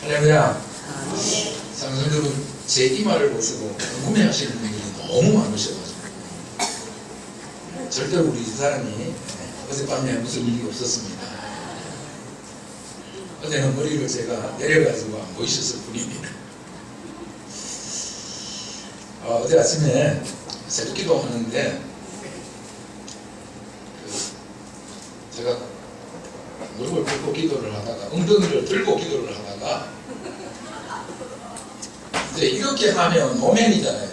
할렐루야. 사랑하는 여러분, 제 이마를 보시고 궁금해하시는 분들이 너무 많으셔가지고 절대로 우리 집사람이 어젯밤에 무슨 일이 없었습니다. 어제는 머리를 제가 내려가지고 안 보이셨을 뿐입니다. 어제 아침에 새벽기도 하는데 제가 무릎을 꿇고 기도를 하다가 엉덩이를 들고 기도를 하다가 이제 이렇게 하면 노멘이잖아요.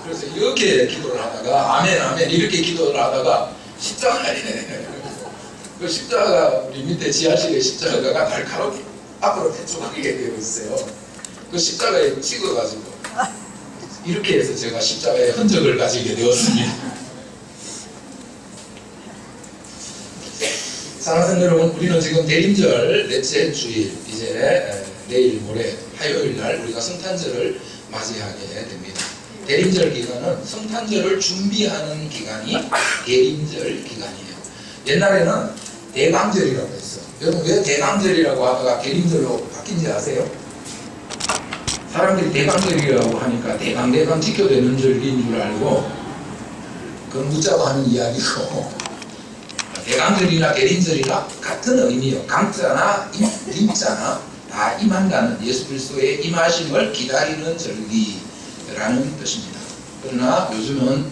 그래서 이렇게 기도를 하다가 아멘 아멘 이렇게 기도를 하다가 십자가가 아니네. 그 십자가가 우리 밑에 지하실에 십자가가 날카롭게 앞으로 대충하게 되어 있어요. 그 십자가에 찍어가지고 이렇게 해서 제가 십자가의 흔적을 가지게 되었습니다. 사랑하는 여러분, 우리는 지금 대림절 넷째 주일, 이제 내일 모레 화요일 날 우리가 성탄절을 맞이하게 됩니다. 대림절 기간은 성탄절을 준비하는 기간이 대림절 기간이에요. 옛날에는 대강절이라고 했어. 여러분 왜 대강절이라고 하다가 대림절로 바뀐지 아세요? 사람들이 대강절이라고 하니까 대강 지켜되는 절기인 줄 알고 그건 묻자고 하는 이야기고, 대강절이나 대림절이나 같은 의미요. 강자나 임자나 다 임한다는 예수 그리스도의 임하심을 기다리는 절기라는 뜻입니다. 그러나 요즘은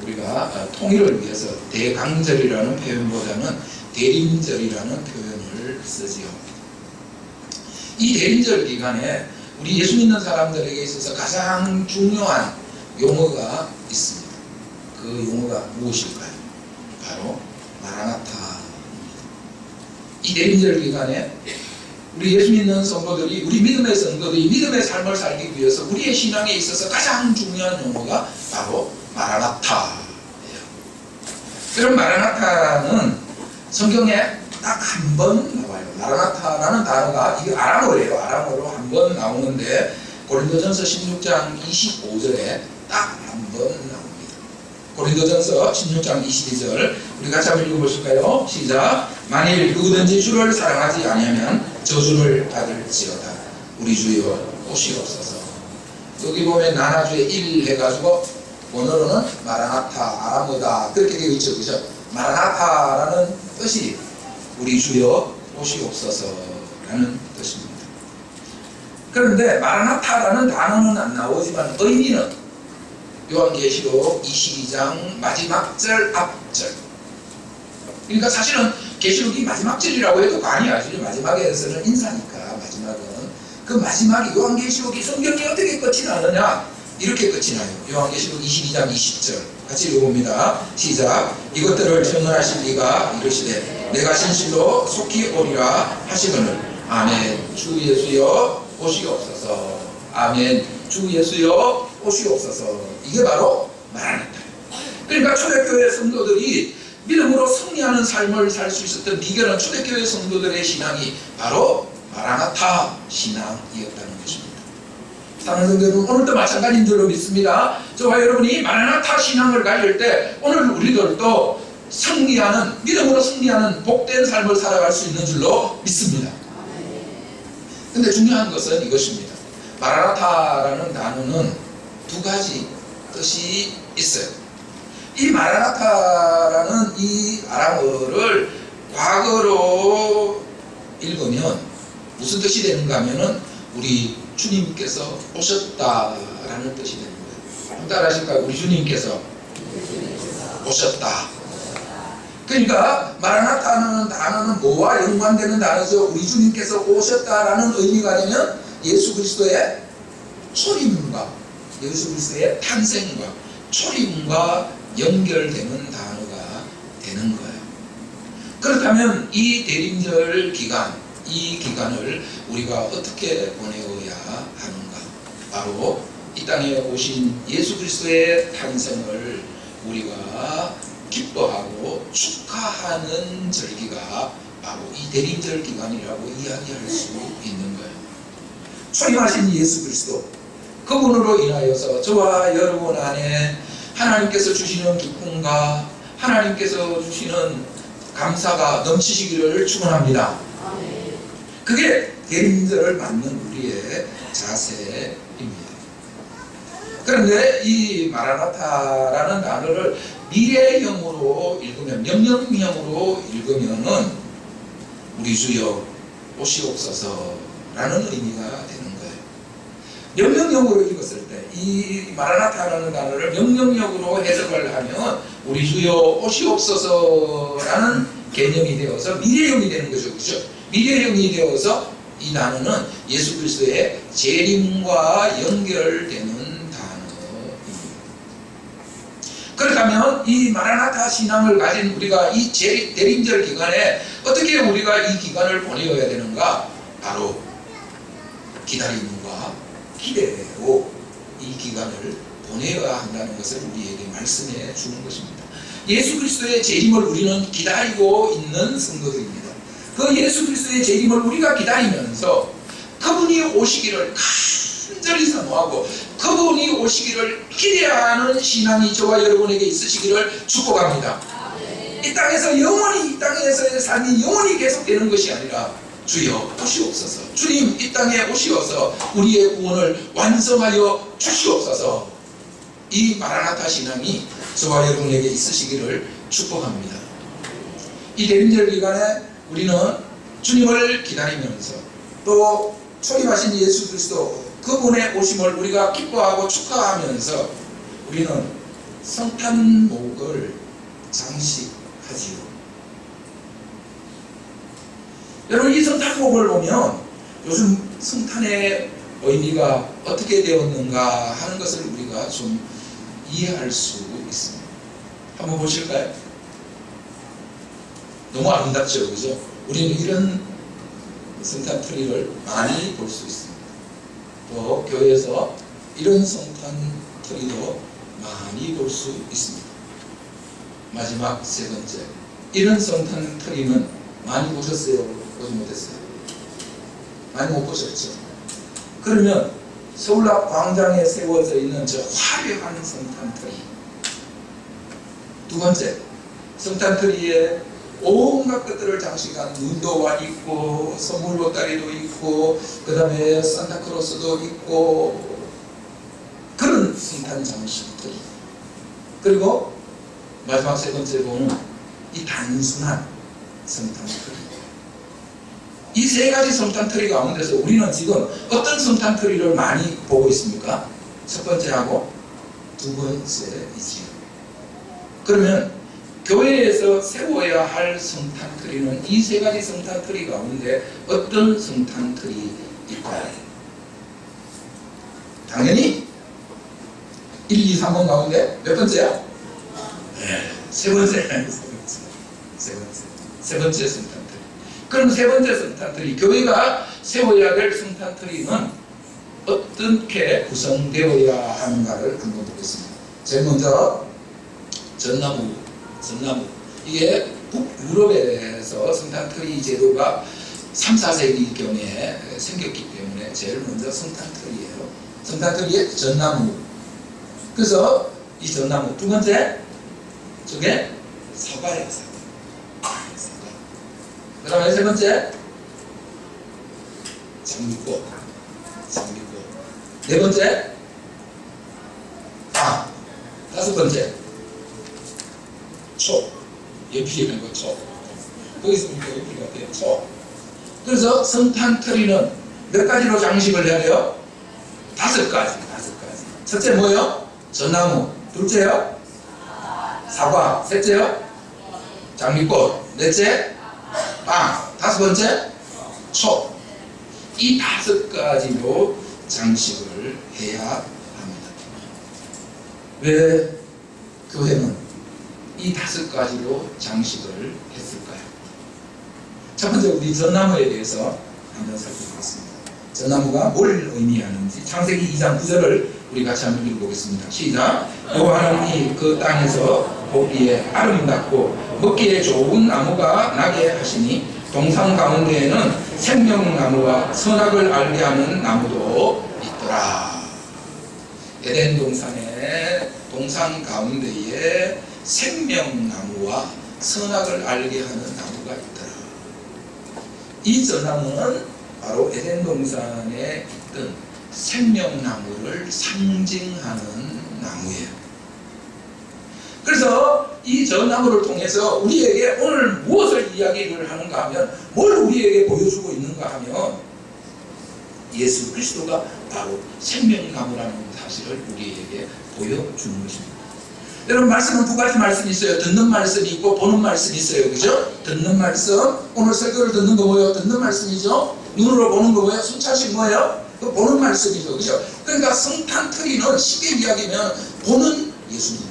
우리가 통일을 위해서 대강절이라는 표현보다는 대림절이라는 표현을 쓰지요. 이 대림절 기간에 우리 예수 믿는 사람들에게 있어서 가장 중요한 용어가 있습니다. 그 용어가 무엇일까요? 바로 마라나타입니다. 이 대림절 기간에 우리 예수 믿는 성도들이, 우리 믿음의 성도들이 믿음의 삶을 살기 위해서 우리의 신앙에 있어서 가장 중요한 용어가 바로 마라나타예요. 그럼 마라나타는 성경에 딱 한 번 나와요. 마라나타라는 단어가 이게 아람어예요. 아람어로 한 번 나오는데 고린도전서 16장 25절에 딱 한 번 나옵니다. 고린도전서 16장 22절 우리 같이 한번 읽어보실까요? 시작. 만일 누구든지 주를 사랑하지 아니하면 저주를 받을지어다. 우리 주여 오시옵소서. 여기 보면 나나주에 1 해가지고 원어로는 마라나타, 아람어다 그렇게 되어 있죠. 그죠? 마라나타라는 뜻이 우리 주여 오시옵소서라는 뜻입니다. 그런데 마라나타라는 단어는 안 나오지만 의미는 요한계시록 22장 마지막 절 앞절. 그러니까 사실은 계시록이 마지막 절이라고 해도 관이 아니죠. 마지막에서는 인사니까 마지막은. 그 마지막이 요한계시록이 성경이 어떻게 끝이 나느냐? 이렇게 끝이 나요. 요한계시록 22장 20절 같이 읽어봅니다. 시작. 이것들을 증언하실 이가 이르시되 내가 진실로 속히 오리라 하시거늘 아멘. 주 예수여 오시옵소서. 아멘. 주 예수여 오시옵소서. 이게 바로 마라나타예요. 그러니까 초대교회 성도들이 믿음으로 승리하는 삶을 살 수 있었던 비결은 초대교회 성도들의 신앙이 바로 마라나타 신앙이었다는 것입니다. 사랑하는 여러분, 오늘도 마찬가지인 줄로 믿습니다. 저와 여러분이 마라나타 신앙을 가질 때 오늘 우리들도 승리하는, 믿음으로 승리하는 복된 삶을 살아갈 수 있는 줄로 믿습니다. 근데 중요한 것은 이것입니다. 마라나타라는 단어는 두 가지 뜻이 있어요. 이 마라나타라는 이 아람어를 과거로 읽으면 무슨 뜻이 되는가 하면은 우리 주님께서 오셨다라는 뜻이 되는 거예요. 따라 하실까요? 우리 주님께서 오셨다. 그러니까 마라나타라는 단어는 뭐와 연관되는 단어죠? 우리 주님께서 오셨다라는 의미가 되면 예수 그리스도의 초림과 예수 그리스도의 탄생과 초림과 연결되는 단어가 되는 거예요. 그렇다면 이 대림절 기간, 이 기간을 우리가 어떻게 보내어야 하는가? 바로 이 땅에 오신 예수 그리스도의 탄생을 우리가 기뻐하고 축하하는 절기가 바로 이 대림절 기간이라고 이야기할 수 있는 거예요. 초림하신 예수 그리스도, 그분으로 인하여서 저와 여러분 안에 하나님께서 주시는 기쁨과 하나님께서 주시는 감사가 넘치시기를 축원합니다. 그게 대림절을 맞는 우리의 자세입니다. 그런데 이 마라나타라는 단어를 미래형으로 읽으면, 명령형으로 읽으면은 우리 주여 오시옵소서라는 의미가 되는 거예요. 명령형으로 읽었을 때 이 마라나타라는 단어를 명령형으로 해석을 하면 우리 주여 오시옵소서라는 개념이 되어서 미래형이 되는 거죠. 그렇죠? 미래형이 되어서 이 단어는 예수 그리스도의 재림과 연결되는 단어입니다. 그렇다면 이 마라나타 신앙을 가진 우리가 이 대림절 기간에 어떻게 우리가 이 기간을 보내어야 되는가? 바로 기다림과 기대로 이 기간을 보내어야 한다는 것을 우리에게 말씀해 주는 것입니다. 예수 그리스도의 재림을 우리는 기다리고 있는 성도들입니다. 그 예수 그리스도의 재림을 우리가 기다리면서 그분이 오시기를 간절히 사모하고 그분이 오시기를 기대하는 신앙이 저와 여러분에게 있으시기를 축복합니다. 이 땅에서 영원히, 이 땅에서의 삶이 영원히 계속되는 것이 아니라 주여 오시옵소서, 주님 이 땅에 오시어서 우리의 구원을 완성하여 주시옵소서, 이 마라나타 신앙이 저와 여러분에게 있으시기를 축복합니다. 이 대림절 기간에 우리는 주님을 기다리면서 또 초림하신 예수 그리스도 그분의 오심을 우리가 기뻐하고 축하하면서 우리는 성탄목을 장식하지요. 여러분, 이 성탄목을 보면 요즘 성탄의 의미가 어떻게 되었는가 하는 것을 우리가 좀 이해할 수 있습니다. 한번 보실까요? 너무 아름답죠, 그죠? 우리는 이런 성탄 트리를 많이 볼 수 있습니다. 또 교회에서 이런 성탄 트리도 많이 볼 수 있습니다. 마지막 세 번째, 이런 성탄 트리는 많이 보셨어요? 보지 못했어요? 많이 못 보셨죠? 그러면 서울 앞 광장에 세워져 있는 저 화려한 성탄 트리, 두 번째, 성탄 트리에 온갖 것들을 장식한 눈도가 있고 선물 보따리도 있고 그 다음에 산타크로스도 있고 그런 성탄 장식들, 그리고 마지막 세 번째 보면 이 단순한 성탄 트리, 이 세 가지 성탄 트리 가운데서 우리는 지금 어떤 성탄 트리를 많이 보고 있습니까? 첫 번째하고 두 번째이지요. 그러면 교회에서 세워야 할 성탄 트리는 이 세 가지 성탄 트리 가운데 어떤 성탄 트리일까요? 당연히 1, 2, 3번 가운데 몇 번째야? 네, 세 번째 성탄 트리. 그럼 세 번째 성탄 트리, 교회가 세워야 될 성탄 트리는 어떻게 구성되어야 하는가를 한번 보겠습니다. 제일 먼저 전나무. 이게 북유럽에서 성탄 트리 제도가 3, 4세기경에 생겼기 때문에 제일 먼저 성탄 트리예요. 성탄 트리에 전나무. 그래서 이 전나무. 두 번째, 저게 사과예요. 사과. 그 다음에 세 번째, 장미꽃. 네 번째, 빵. 다섯 번째, 초. 예피라는 거, 초. 거기 있으니까 예피 같아요. 초. 그래서 성탄 트리는 몇 가지로 장식을 해야 돼요? 5가지. 첫째 뭐예요? 전나무. 둘째요? 사과. 셋째요? 장미꽃. 넷째? 빵. 다섯 번째? 초. 이 5가지로 장식을 해야 합니다. 왜 교회는 이 5가지로 장식을 했을까요? 첫 번째, 우리 전나무에 대해서 한번 살펴보겠습니다. 전나무가 뭘 의미하는지 창세기 2장 9절을 우리 같이 한번 읽어보겠습니다. 시작. 여호와는 그 땅에서 보기에 아름답고 먹기에 좋은 나무가 나게 하시니 동산 가운데에는 생명나무와 선악을 알게 하는 나무도 있더라. 에덴 동산의 동산 가운데에 생명나무와 선악을 알게 하는 나무가 있더라. 이 전나무는 바로 에덴 동산에 있던 생명나무를 상징하는 나무예요. 그래서 이 저 나무를 통해서 우리에게 오늘 무엇을 이야기를 하는가 하면, 뭘 우리에게 보여주고 있는가 하면, 예수 그리스도가 바로 생명나무라는 사실을 우리에게 보여주는 것입니다. 여러분, 말씀은 두 가지 말씀이 있어요. 듣는 말씀이 있고 보는 말씀이 있어요. 그죠? 듣는 말씀, 오늘 설교를 듣는 거 뭐예요? 듣는 말씀이죠. 눈으로 보는 거 뭐예요? 순찰식 뭐예요? 그 보는 말씀이죠. 그죠? 그러니까 성탄트리는 쉽게 이야기하면 보는 예수님.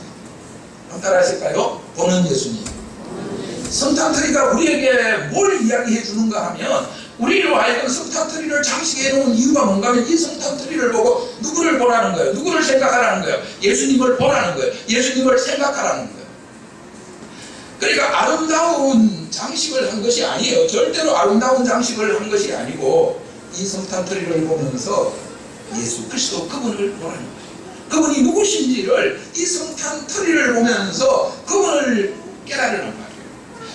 한번 따라 하실까요? 보는 예수님. 성탄트리가 우리에게 뭘 이야기해 주는가 하면, 우리로 하여금 성탄트리를 장식해 놓은 이유가 뭔가 하면, 이 성탄트리를 보고 누구를 보라는 거예요? 누구를 생각하라는 거예요? 예수님을 보라는 거예요. 예수님을 생각하라는 거예요. 그러니까 아름다운 장식을 한 것이 아니에요. 절대로 아름다운 장식을 한 것이 아니고, 이 성탄트리를 보면서 예수 그리스도 그분을 보라는 거예요. 그분이 누구신지를 이 성탄트리를 보면서 그분을 깨달으란 말이에요.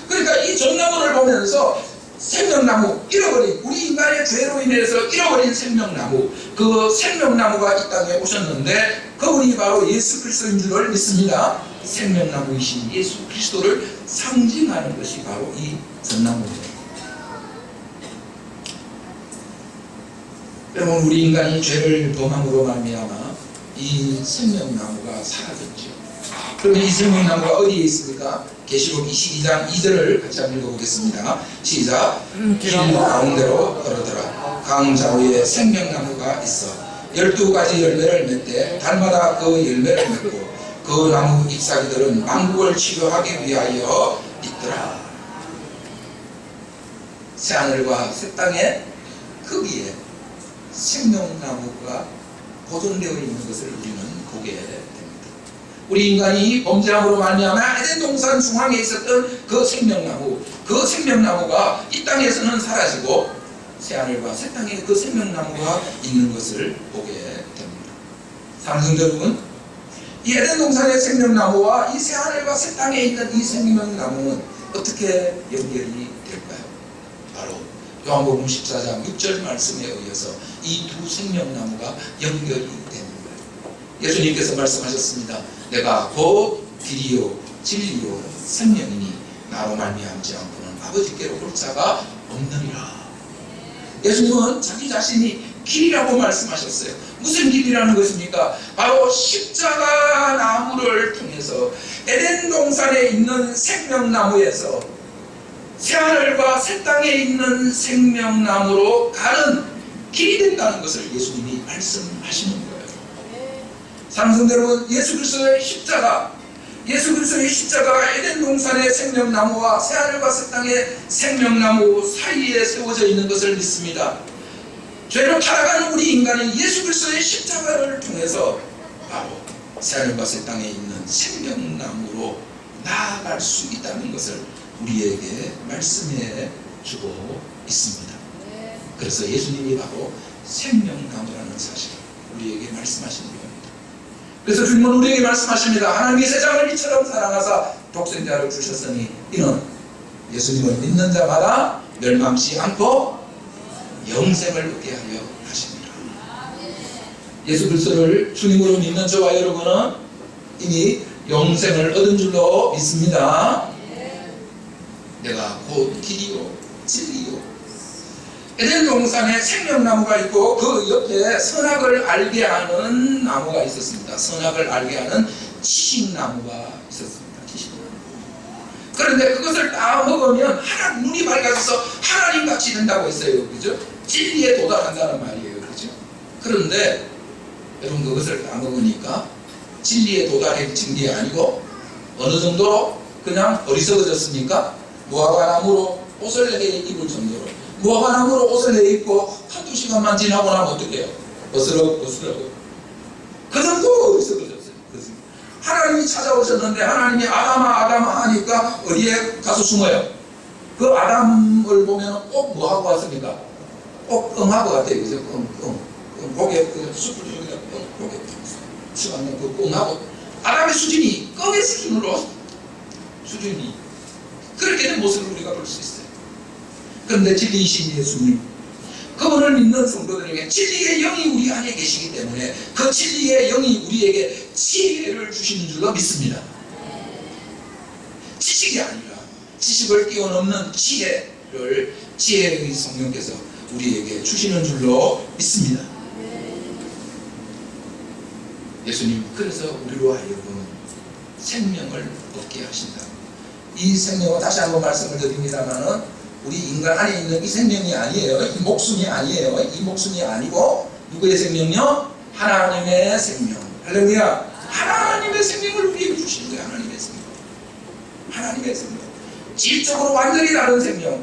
그러니까 이 전나무를 보면서 생명나무, 잃어버린, 우리 인간의 죄로 인해서 잃어버린 생명나무, 그 생명나무가 이 땅에 오셨는데 그분이 바로 예수 그리스도인 줄을 믿습니다. 생명나무이신 예수 그리스도를 상징하는 것이 바로 이 전나무입니다. 여러분, 우리 인간이 죄를 범함으로 말미암아 이 생명나무가 사라졌죠. 그러면 이 생명나무가 어디에 있습니까? 계시록 22장 2절을 같이 한번 읽어보겠습니다. 시작. 길 가운데로 걸어더라. 강 좌우에 생명나무가 있어 12가지 열매를 맺되 달마다 그 열매를 맺고 그 나무 잎사귀들은 만국을 치료하기 위하여 있더라. 새하늘과 새 땅에 거기에 생명나무가 보존되어 있는 것을 우리는 보게 됩니다. 우리 인간이 범죄함으로 말미암아 에덴 동산 중앙에 있었던 그 생명나무가 이 땅에서는 사라지고 새하늘과 새 땅에 그 생명나무가 있는 것을 보게 됩니다. 사랑하는 여러분, 이 에덴 동산의 생명나무와 이 새하늘과 새 땅에 있는 이 생명나무는 어떻게 연결이 될까요? 바로 요한복음 14장 6절 말씀에 의해서 이 두 생명나무가 연결이 되는 거예요. 예수님께서 말씀하셨습니다. 내가 곧 길이요 진리요 생명이니 나로 말미암지 않고는 아버지께로 올 자가 없느니라. 예수님은 자기 자신이 길이라고 말씀하셨어요. 무슨 길이라는 것입니까? 바로 십자가 나무를 통해서 에덴 동산에 있는 생명나무에서 새하늘과 새 땅에 있는 생명나무로 가는 길이 된다는 것을 예수님이 말씀하시는 거예요. 사랑하는 여러분, 예수 그리스도의 십자가가 에덴 동산의 생명나무와 새하늘과 새 땅의 생명나무 사이에 세워져 있는 것을 믿습니다. 죄로 타락하는 우리 인간이 예수 그리스도의 십자가를 통해서 바로 새하늘과 새 땅에 있는 생명나무로 나아갈 수 있다는 것을 우리에게 말씀해 주고 있습니다. 그래서 예수님이 바로 생명나무라는 사실을 우리에게 말씀하시는 겁니다. 그래서 주님은 우리에게 말씀하십니다. 하나님이 세상을 이처럼 사랑하사 독생자를 주셨으니 이는 예수님을 믿는 자마다 멸망치 않고 영생을 얻게 하려 하십니다. 예수 그리스도를 주님으로 믿는 저와 여러분은 이미 영생을 얻은 줄로 믿습니다. 내가 곧 길이요 진리요. 에덴 동산에 생명나무가 있고 그 옆에 선악을 알게 하는 나무가 있었습니다. 선악을 알게 하는 지식나무가 있었습니다. 지식나무. 그런데 그것을 다 먹으면 눈이 밝아져서 하나님같이 된다고 했어요. 그죠? 진리에 도달한다는 말이에요. 그죠? 그런데 여러분, 그것을 다 먹으니까 진리에 도달해진 게 아니고 어느 정도로 그냥 어리석어졌습니까? 무화과나무로 옷을 입을 정도로, 무화과나무로 옷을 내입고 한두 시간만 지나고 나면 어떻게 해요? 어스럭어스럭. 그 정도로 어리석어졌어요. 하나님이 찾아오셨는데 하나님이 아담아 하니까 어디에 가서 숨어요? 그 아담을 보면 꼭 뭐하고 왔습니까? 꼭 응하고 같아요. 그죠? 고개 숲을 저기다 고개 치고 그 응하고, 아담의 수준이 껌의 수준으로 그렇게 된 모습을 우리가 볼 수 있어요. 그런데 진리이신 예수님, 그분을 믿는 성도들에게 진리의 영이 우리 안에 계시기 때문에 그 진리의 영이 우리에게 지혜를 주시는 줄로 믿습니다. 지식이 아니라 지식을 뛰어넘는 지혜의 성령께서 우리에게 주시는 줄로 믿습니다. 예수님 그래서 우리로 하여금 생명을 얻게 하신다. 이 생명은 다시 한번 말씀을 드립니다만은 우리 인간 안에 있는 이 생명이 아니에요. 이 목숨이 아니에요. 이 목숨이 아니고 누구의 생명이요? 하나님의 생명. 할렐루야. 하나님의 생명을 우리에게 주시는 거예요. 하나님의 생명. 하나님의 생명. 질적으로 완전히 다른 생명.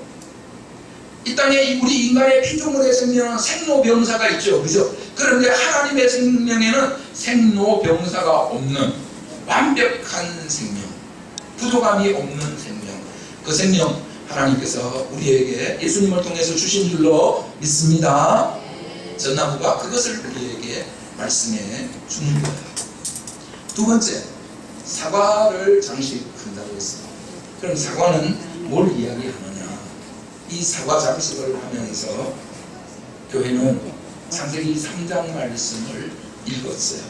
이 땅에 우리 인간의 피조물의 생명은 생로병사가 있죠. 그죠? 그런데 하나님의 생명에는 생로병사가 없는 완벽한 생명, 부족함이 없는 생명. 그 생명 하나님께서 우리에게 예수님을 통해서 주신 줄로 믿습니다. 전나무가 그것을 우리에게 말씀해 주는 거예요. 두 번째, 사과를 장식한다고 했습니다. 그럼 사과는 뭘 이야기하느냐? 이 사과 장식을 하면서 교회는 창세기 3장 말씀을 읽었어요.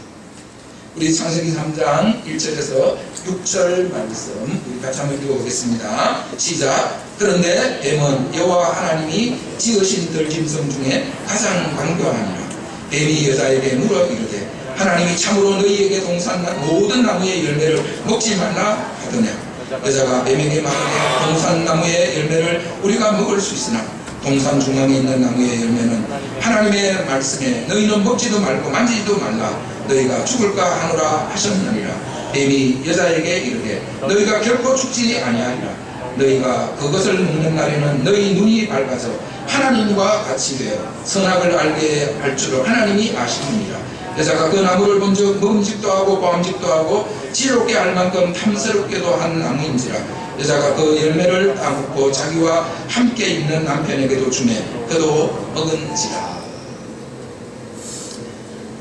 우리 창세기 3장 1절에서 6절 말씀 우리 같이 한번 읽어보겠습니다. 시작. 그런데 뱀은 여호와 하나님이 지으신 들짐승 중에 가장 강도하니라. 뱀이 여자에게 물어 이르되 하나님이 참으로 너희에게 동산 모든 나무의 열매를 먹지 말라 하더냐. 여자가 뱀에게 말하되 동산 나무의 열매를 우리가 먹을 수 있으나 동산 중앙에 있는 나무의 열매는 하나님의 말씀에 너희는 먹지도 말고 만지지도 말라 너희가 죽을까 하노라 하셨느니라. 뱀이 여자에게 이르되 너희가 결코 죽지 아니하리라. 너희가 그것을 먹는 날에는 너희 눈이 밝아서 하나님과 같이 되어 선악을 알게 할 줄을 하나님이 아시느니라. 여자가 그 나무를 본즉 먹음직도 하고 보암직도 하고 지혜롭게 알 만큼 탐스럽게도 한 나무인지라. 여자가 그 열매를 따먹고 자기와 함께 있는 남편에게도 주매 그도 먹은지라.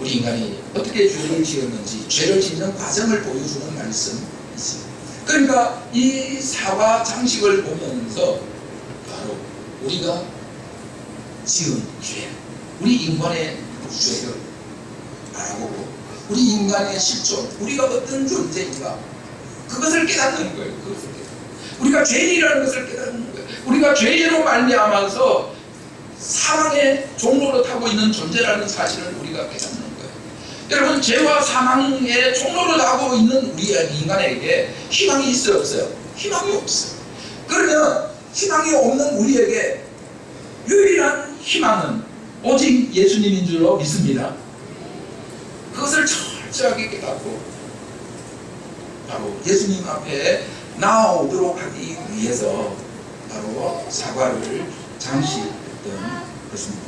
우리 인간이 어떻게 죄를 지었는지 죄를 짓는 과정을 보여주는 말씀이지. 그러니까 이 사과 장식을 보면서 바로 우리가 지은 죄, 우리 인간의 죄를 알아보고 우리 인간의 실존, 우리가 어떤 존재인가 그것을 깨닫는 거예요. 그것을 깨닫는. 우리가 죄인이라는 것을 깨닫는 거예요. 우리가 죄로 말미암아서 사망의 종로로 타고 있는 존재라는 사실을 우리가 깨닫는 거예요. 여러분, 죄와 사망의 종로로 타고 있는 우리 인간에게 희망이 있어요, 없어요? 희망이 없어요. 그러면 희망이 없는 우리에게 유일한 희망은 오직 예수님인 줄로 믿습니다. 그것을 철저하게 깨닫고 바로 예수님 앞에 나오도록 하기 위해서 바로 사과를 장식했던 것입니다.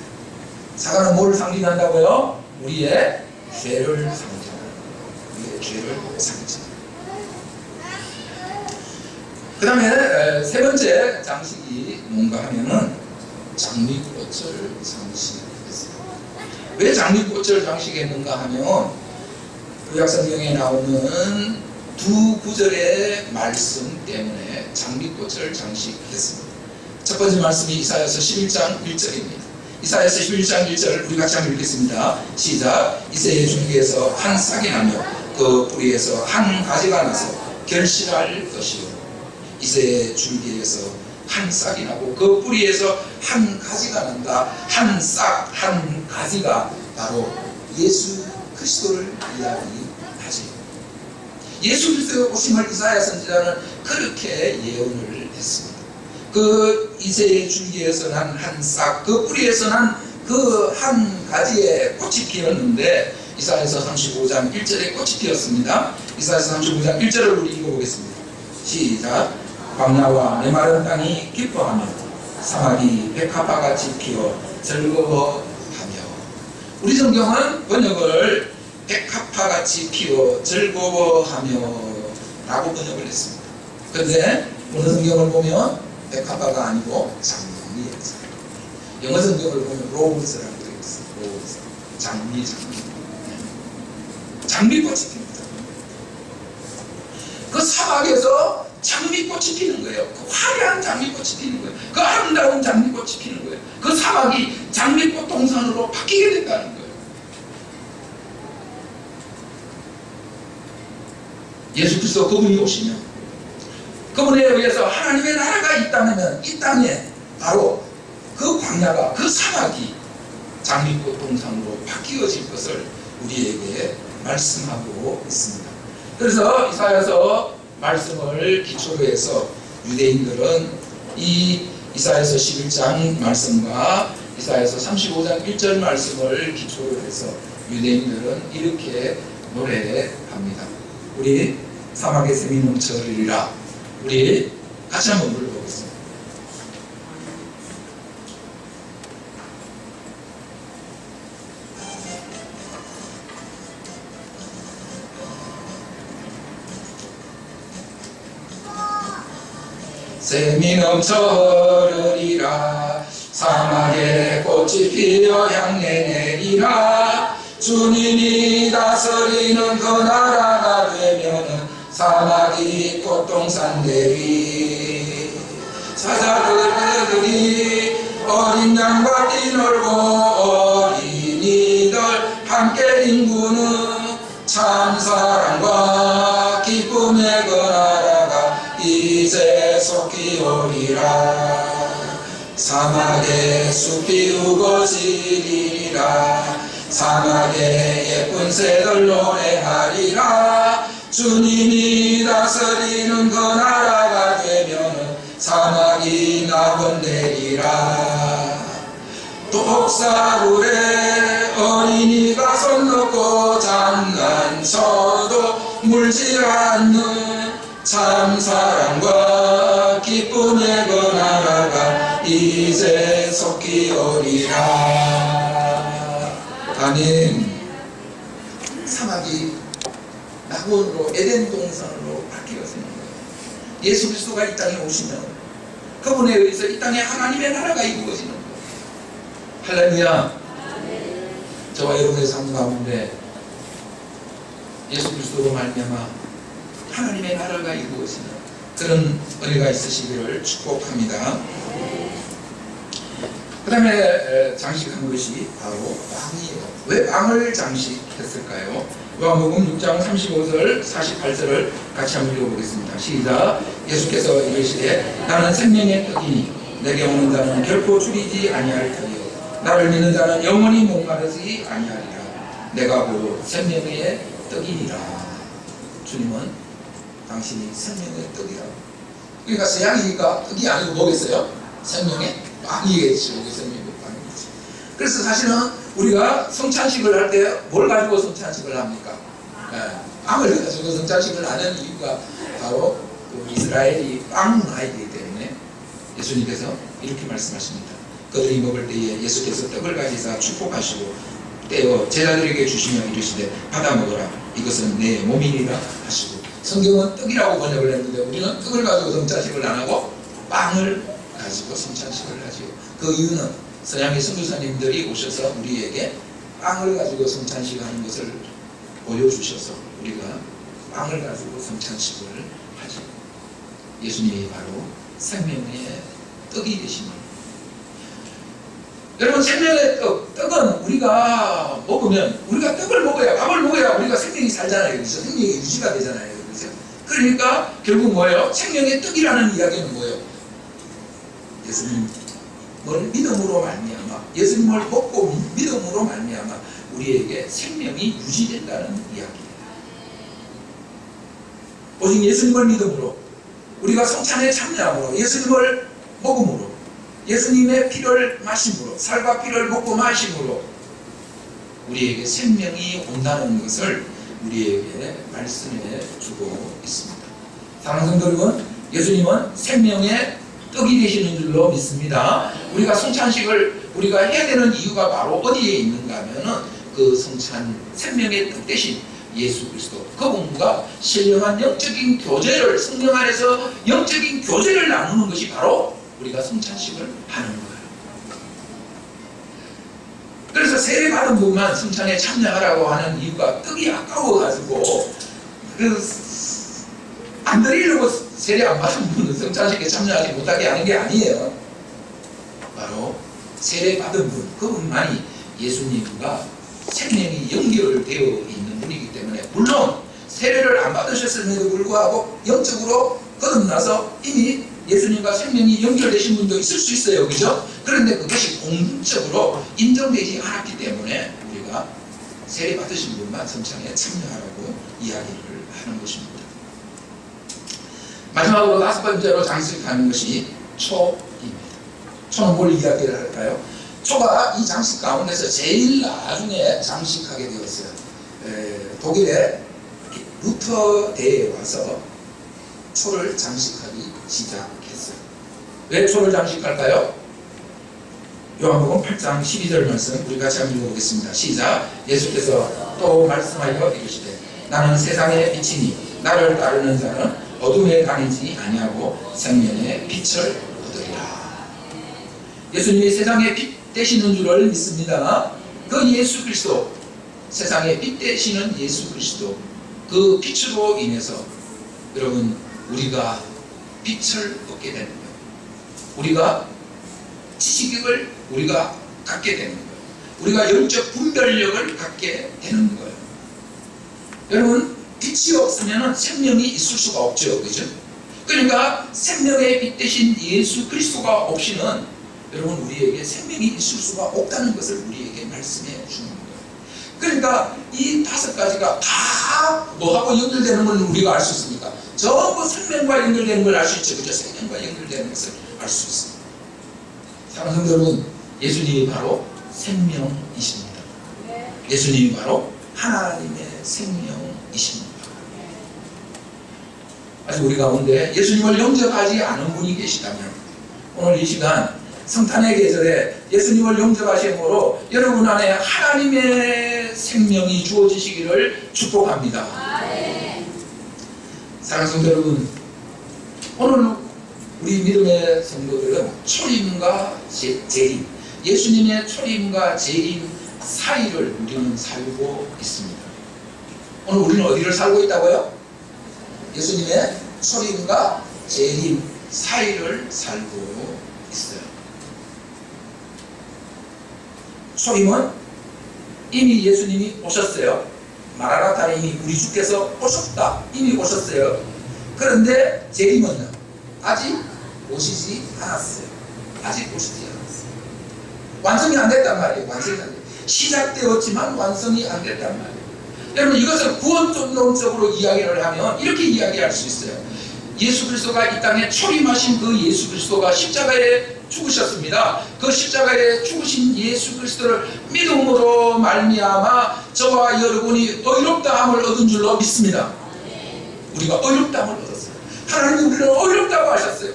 사과는 뭘 상징한다고요? 우리의 죄를 상징합니다. 우리의 죄를 상징합니다. 그 다음에 세 번째 장식이 뭔가 하면은 장미꽃을 장식했어요. 왜 장미꽃을 장식했는가 하면 구약성경에 나오는 두 구절의 말씀 때문에 장미꽃을 장식했습니다. 첫 번째 말씀이 이사야서 11장 1절입니다. 이사야서 11장 1절 우리 같이 한번 읽겠습니다. 시작. 이새의 줄기에서 한 싹이 나며 그 뿌리에서 한 가지가 나서 결실할 것이요. 이새의 줄기에서 한 싹이 나고 그 뿌리에서 한 가지가 난다. 한 싹, 한 가지가 바로 예수 그리스도를 이야기하지. 예수 그리스도의 오심을 이사야 선지자는 그렇게 예언을 했습니다. 그 이새의 줄기에서 난 한 싹, 그 뿌리에서 난 그 한 가지의 꽃이 피었는데 이사야서 35장 1절에 꽃이 피었습니다. 이사야서 35장 1절을 우리 읽어보겠습니다. 시작. 광야와 메마른 땅이 기뻐하며 사막이 백합화같이 피어 즐거워하며. 우리 성경은 번역을 백합화같이 피어 즐거워하며 라고 번역을 했습니다. 그런데 어느 성경을 보면 백합화가 아니고 장미예요. 영어 성경을 보면 로즈라고 되어 있어요. 로즈. 장미. 장미꽃이 핍니다. 그 사막에서 장미꽃이 피는 거예요. 그 화려한 장미꽃이 피는 거예요. 그 아름다운 장미꽃이 피는 거예요. 그 사막이 장미꽃 동산으로 바뀌게 된다는 거예요. 예수 그리스도 그분이 오시면 그분에 의해서 하나님의 나라가 있다면 이 땅에 바로 그 광야가 그 사막이 장미꽃 동산으로 바뀌어질 것을 우리에게 말씀하고 있습니다. 그래서 이사야서 말씀을 기초로 해서 유대인들은 이 이사야서 11장 말씀과 이사야서 35장 1절 말씀을 기초로 해서 유대인들은 이렇게 노래합니다. 우리 사막의 샘이 넘쳐흐르리라. 우리 같이 한번 불러보겠습니다. 샘이 넘쳐 흐르리라. 사막에 꽃이 피어 향내 내리라. 주님이 다스리는 그 나라가 되면은 사막이 꽃동산 되리. 사자들이 어린 양과 뛰놀고 어린이들 함께 인구는 참사랑과 기쁨의 그 나라가 이제 속히 오리라. 사막에 숲이 우거지리라. 사막에 예쁜 새들 노래하리라. 주님이 다스리는 그 나라가 되면은 사막이 나본되리라. 독사굴에 어린이가 손 놓고 장난쳐도 물지 않는 참사랑과 기쁨의 그 나라가 이제 속히 오리라. 아멘. 사막이 낙원으로 에덴 동산으로 바뀌어지는 거예요. 예수 그리스도가 이 땅에 오시면 그분에 의해서 이 땅에 하나님의 나라가 이루어지는 거예요. 할렐루야. 저와 여러분의 삶 가운데 예수 그리스도로 말미암아 하나님의 나라가 이루어지는 그런 은혜가 있으시기를 축복합니다. 그 다음에 장식한 것이 바로 빵이에요. 왜 빵을 장식했을까요? 요한복음 6장 35절 48절을 같이 한번 읽어보겠습니다. 시작. 예수께서 이르시되 나는 생명의 떡이니 내게 오는 자는 결코 줄이지 아니할 터이요 나를 믿는 자는 영원히 목마르지 아니하리라. 내가 곧 생명의 떡이니라. 주님은 당신이 생명의 떡이라. 그러니까 서양이니까 떡이 아니고 뭐겠어요? 생명의 빵이겠죠. 생명의 빵이겠죠. 그래서 사실은 우리가 성찬식을 할 때 뭘 가지고 성찬식을 합니까? 빵을 가지고 성찬식을 하는 이유가 바로 이스라엘이 빵 문화이기 때문에 예수님께서 이렇게 말씀하십니다. 그들이 먹을 때에 예수께서 떡을 가지사 축복하시고 떼어 제자들에게 주시며 이르시되 받아 먹어라. 이것은 내 몸이니라 하시고. 성경은 떡이라고 번역을 했는데 우리는 떡을 가지고 성찬식을 안 하고 빵을 가지고 성찬식을 하지요. 그 이유는 서양의 선교사님들이 오셔서 우리에게 빵을 가지고 성찬식을 하는 것을 보여주셔서 우리가 빵을 가지고 성찬식을 하죠. 예수님이 바로 생명의 떡이 되시는. 여러분, 생명의 떡은 우리가 먹으면, 우리가 떡을 먹어야, 밥을 먹어야 우리가 생명이 살잖아요. 그래서 생명이 유지가 되잖아요. 그래서 그러니까 결국 뭐예요? 생명의 떡이라는 이야기는 뭐예요? 예수님을 믿음으로 말미암아, 예수님을 먹고 믿음으로 말미암아 우리에게 생명이 유지된다는 이야기예요. 오직 예수님을 믿음으로, 우리가 성찬에 참여함으로, 예수님을 먹음으로, 예수님의 피를 마심으로, 살과 피를 먹고 마심으로 우리에게 생명이 온다는 것을 우리에게 말씀해 주고 있습니다. 사랑하는 성도 여러분, 예수님은 생명의 떡이 되시는 줄로 믿습니다. 우리가 성찬식을 우리가 해야 되는 이유가 바로 어디에 있는가 하면은 그 성찬 생명의 떡 대신 예수 그리스도 그분과 신령한 영적인 교제를, 성령 안에서 영적인 교제를 나누는 것이 바로 우리가 성찬식을 하는 거예요. 그래서 세례 받은 분만 성찬에 참여하라고 하는 이유가 떡이 아까워가지고 안 드리려고 세례 안 받은 분은 성찬식에 참여하지 못하게 하는 게 아니에요. 바로 세례 받은 분, 그분만이 예수님과 생명이 연결되어 있는 분이기 때문에, 물론 세례를 안 받으셨음에도 불구하고 영적으로 거듭나서 이미 예수님과 생명이 연결되신 분도 있을 수 있어요. 그죠? 그런데 그것이 공적으로 인정되지 않았기 때문에 우리가 세례 받으신 분만 성찬에 참여하라고 이야기를 하는 것입니다. 마지막으로 5번째로 장식하는 것이 초입니다. 초는 뭘 이야기를 할까요? 초가 이 장식 가운데서 제일 나중에 장식하게 되었어요. 독일의 루터대에 와서 초를 장식하기 시작했어요. 왜 초를 장식할까요? 요한복음 8장 12절 말씀 우리 같이 한번 읽어보겠습니다. 시작. 예수께서 또 말씀하여 이르시되 나는 세상의 빛이니 나를 따르는 자는 어둠에 다니지 아니하고 생명의 빛을 얻으리라. 예수님이 세상의 빛 되시는 줄을 믿습니다. 그 예수 그리스도, 세상의 빛 되시는 예수 그리스도, 그 빛으로 인해서 여러분 우리가 빛을 얻게 되는 거예요. 우리가 지식을 우리가 갖게 되는 거예요. 우리가 영적 분별력을 갖게 되는 거예요. 여러분 빛이 없으면 생명이 있을 수가 없죠. 그죠? 그러니까 생명의 빛 대신 예수 그리스도가 없이는 여러분 우리에게 생명이 있을 수가 없다는 것을 우리에게 말씀해 주는 거예요. 그러니까 이 5가지가 다 뭐하고 연결되는 걸 우리가 알 수 있습니까? 전부 생명과 연결되는 걸 알 수 있죠. 그죠? 생명과 연결되는 것을 알 수 있습니다. 사랑하는 여러분, 예수님이 바로 생명이십니다. 예수님이 바로 하나님의 생명이십니다. 아직 우리 가운데 예수님을 영접하지 않은 분이 계시다면 오늘 이 시간 성탄의 계절에 예수님을 영접하심으로 여러분 안에 하나님의 생명이 주어지시기를 축복합니다. 사랑하는 성도 여러분, 오늘 우리 믿음의 성도들은 초림과 재림, 예수님의 초림과 재림 사이를 우리는 살고 있습니다. 오늘 우리는 어디를 살고 있다고요? 예수님의 초림과 재림 사이를 살고 있어요. 초림은 이미 예수님이 오셨어요. 마라나타는 이미 우리 주께서 오셨다. 이미 오셨어요. 그런데 재림은요? 아직 오시지 않았어요. 아직 오시지 않았어요. 완성이 안 됐단 말이에요. 완성이 안 됐어요. 시작되었지만 완성이 안 됐단 말이에요. 여러분 이것을 구원론적으로 이야기를 하면 이렇게 이야기할 수 있어요. 예수 그리스도가 이 땅에 초림하신 그 예수 그리스도가 십자가에 죽으셨습니다. 그 십자가에 죽으신 예수 그리스도를 믿음으로 말미암아 저와 여러분이 의롭다함을 얻은 줄로 믿습니다. 우리가 의롭다함을 얻었어요. 하나님이 우리를 의롭다고 하셨어요.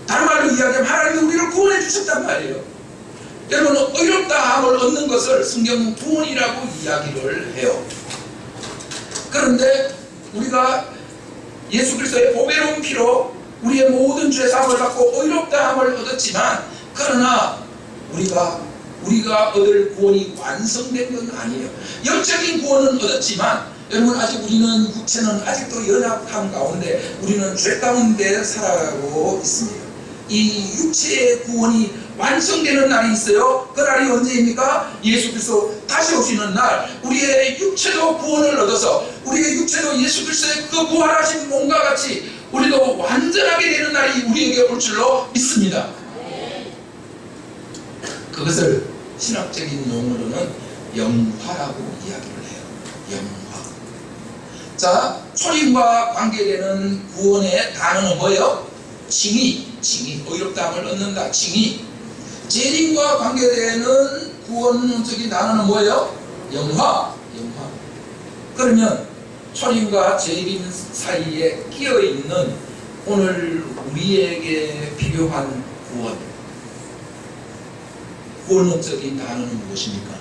다른 말로 이야기하면 하나님이 우리를 구원해 주셨단 말이에요. 여러분 의롭다함을 얻는 것을 성경은 구원이라고 이야기를 해요. 그런데 우리가 예수 그리스도의 보배로운 피로 우리의 모든 죄 사함을 받고 의롭다함을 얻었지만 그러나 우리가 얻을 구원이 완성된 건 아니에요. 영적인 구원은 얻었지만 여러분 아직 우리는 육체는 아직도 연약함 가운데 우리는 죄 가운데 살아가고 있습니다. 이 육체의 구원이 완성되는 날이 있어요. 그 날이 언제입니까? 예수 그리스도 다시 오시는 날 우리의 육체도 구원을 얻어서 우리의 육체도 예수 그리스도의 그 부활하신 몸과 같이 우리도 완전하게 되는 날이 우리에게 올 줄로 믿습니다. 그것을 신학적인 용어로는 영화라고 이야기를 해요. 영화. 자, 초림과 관계되는 구원의 단어는 뭐예요? 징의. 의롭다함을 얻는다. 징의. 재림과 관계되는 구원적인 단어는 뭐예요? 영화. 그러면 초림과 재림 사이에 끼어있는 오늘 우리에게 필요한 구원론적인 단어는 무엇입니까?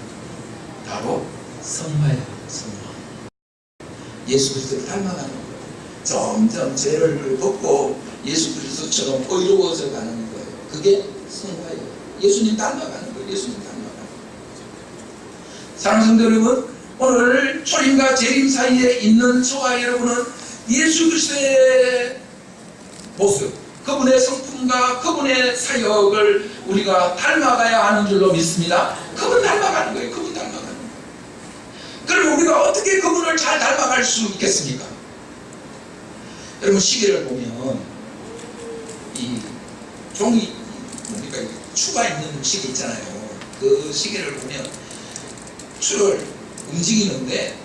바로 성화예요. 성화. 예수 그리스도를 닮아가는 거예요. 점점 죄를 벗고 예수 그리스도처럼 의로워져 가는 거예요. 그게 성화예요. 예수님 닮아가는 거예요. 예수님 닮아가는 거예요. 사랑하는 성도 여러분, 오늘 초림과 재림 사이에 있는 저와 여러분은 예수 그리스도의 모습, 그분의 성품과 그분의 사역을 우리가 닮아가야 하는 줄로 믿습니다. 그분 닮아가는 거예요. 그분 닮아가는 거예요. 그럼 우리가 어떻게 그분을 잘 닮아갈 수 있겠습니까? 여러분, 시계를 보면 이 종이 뭡니까, 추가 있는 시계 있잖아요. 그 시계를 보면 추를 움직이는데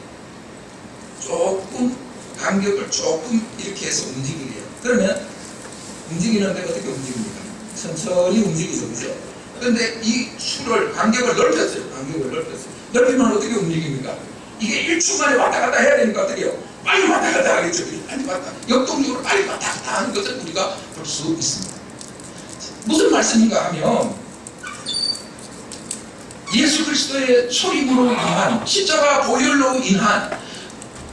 조금 간격을 조금 이렇게 해서 움직이래요. 그러면 움직이는데 어떻게 움직입니까? 천천히 움직이죠, 그죠? 그런데 이 추를 간격을 넓혔어요. 간격을 넓혔어요. 넓히면 어떻게 움직입니까? 이게 1초 만에 왔다 갔다 해야 되니까 어떻게 해요? 빨리 왔다 갔다 하겠죠. 빨리 왔다, 역동적으로 빨리 왔다 갔다 하는 것을 우리가 볼 수 있습니다. 무슨 말씀인가 하면, 예수 그리스도의 초림으로 인한, 십자가 보혈로 인한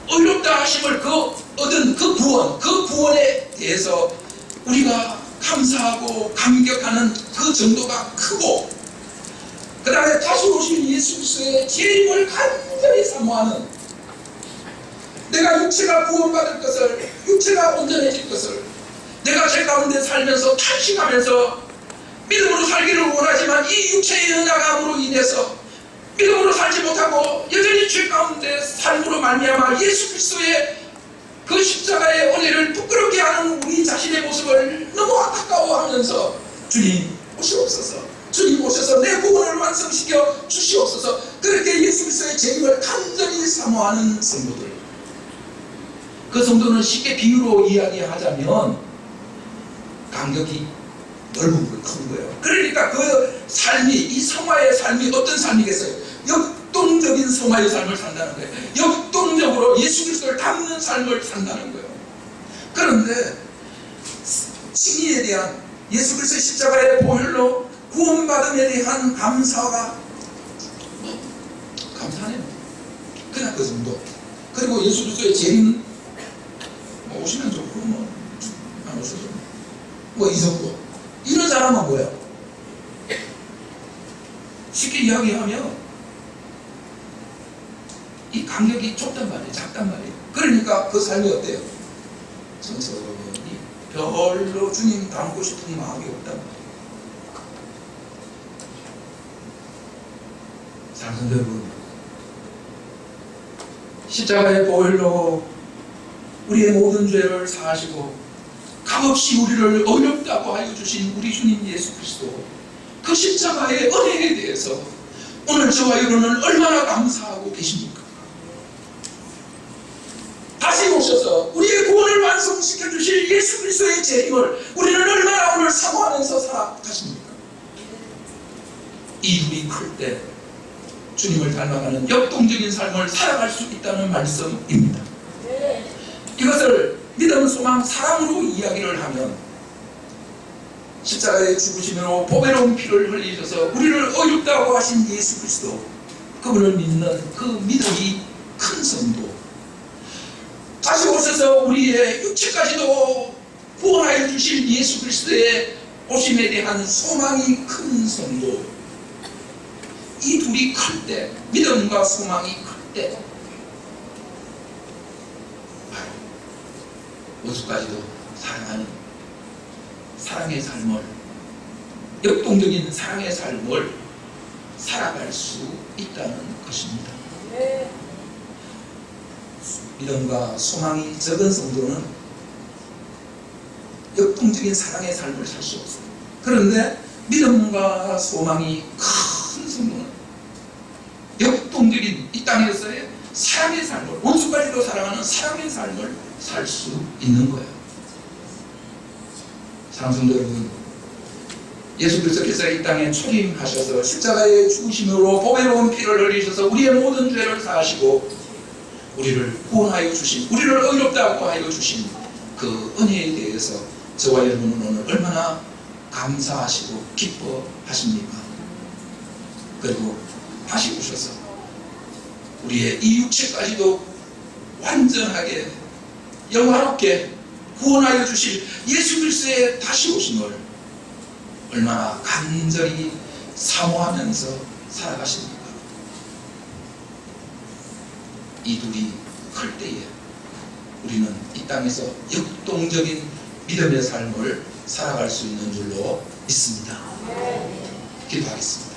의롭다 하심을 얻은 그 구원에 대해서 우리가 감사하고 감격하는 그 정도가 크고, 그 다음에 다시 오신 예수 그리스도의 재림을 간절히 사모하는, 내가 육체가 구원받을 것을, 육체가 온전해질 것을, 내가 제 가운데 살면서 탄식하면서 믿음으로 살기를 원하지만 이 육체의 연약함으로 인해서 믿음으로 살지 못하고 여전히 죄 가운데 삶으로 말미암아 예수 그리스도의 그 십자가의 은혜를 부끄럽게 하는 우리 자신의 모습을 너무 안타까워하면서, 주님 오시옵소서, 주님 오셔서 내 구원을 완성시켜 주시옵소서, 그렇게 예수 그리스도의 재림을 간절히 사모하는 성도들, 그 성도는 쉽게 비유로 이야기하자면 간격이 넓은 거, 큰 거예요. 그러니까 그 삶이, 이 성화의 삶이 어떤 삶이겠어요? 역동적인 성화의 삶을 산다는 거예요. 역동적으로 예수 그리스도를 닮는 삶을 산다는 거예요. 그런데 승리에 대한, 예수 그리스도의 십자가의 보혈로 구원받음에 대한 감사가 감사하네요. 그냥 그 정도. 그리고 예수 그리스도의 재림 오시면 좋고 안 오셔도 이 정도. 이런 사람은 뭐야? 쉽게 이야기하면 이 간격이 좁단 말이에요. 작단 말이에요. 그러니까 그 삶이 어때요? 천천히 별로 주님 닮고 싶은 마음이 없단 말이에요. 사랑하는 여러분, 십자가의 보혈로 우리의 모든 죄를 사하시고 값없이 우리를 어렵다고 하여 주신 우리 주님 예수 그리스도, 그 십자가의 은혜에 대해서 오늘 저와 여러분은 얼마나 감사하고 계십니까? 다시 오셔서 우리의 구원을 완성시켜 주실 예수 그리스도의 재림을 우리는 얼마나 오늘 사모하면서 살아가십니까? 이 둘이 클 때 주님을 닮아가는 역동적인 삶을 살아갈 수 있다는 말씀입니다. 이것을 믿음, 소망, 사랑으로 이야기를 하면, 십자가에 죽으시며 보배로운 피를 흘리셔서 우리를 어렵다고 하신 예수 그리스도, 그분을 믿는 그 믿음이 큰 성도, 다시 오셔서 우리의 육체까지도 구원하여 주실 예수 그리스도의 오심에 대한 소망이 큰 성도, 이 둘이 클 때, 믿음과 소망이 클 때 원수까지도 사랑하는 사랑의 삶을, 역동적인 사랑의 삶을 살아갈 수 있다는 것입니다. 믿음과 소망이 적은 성도는 역동적인 사랑의 삶을 살 수 없어요. 그런데 믿음과 소망이 큰 성도는 역동적인 이 땅에서의 사랑의 삶을, 원수까지도 사랑하는 사랑의 삶을 살 수 있는 거예요. 사랑하는 성도 여러분, 예수 그리스도께서 이 땅에 초림하셔서 십자가의 죽으심으로 보배로운 피를 흘리셔서 우리의 모든 죄를 사하시고 우리를 구원하여 주신, 우리를 의롭다고 하여 주신 그 은혜에 대해서 저와 여러분은 오늘 얼마나 감사하시고 기뻐하십니까? 그리고 다시 오셔서 우리의 이 육체까지도 완전하게 영화롭게 구원하여 주실 예수 그리스도의 다시 오심을 얼마나 간절히 사모하면서 살아가십니까? 이 둘이 클 때에 우리는 이 땅에서 역동적인 믿음의 삶을 살아갈 수 있는 줄로 믿습니다. 기도하겠습니다.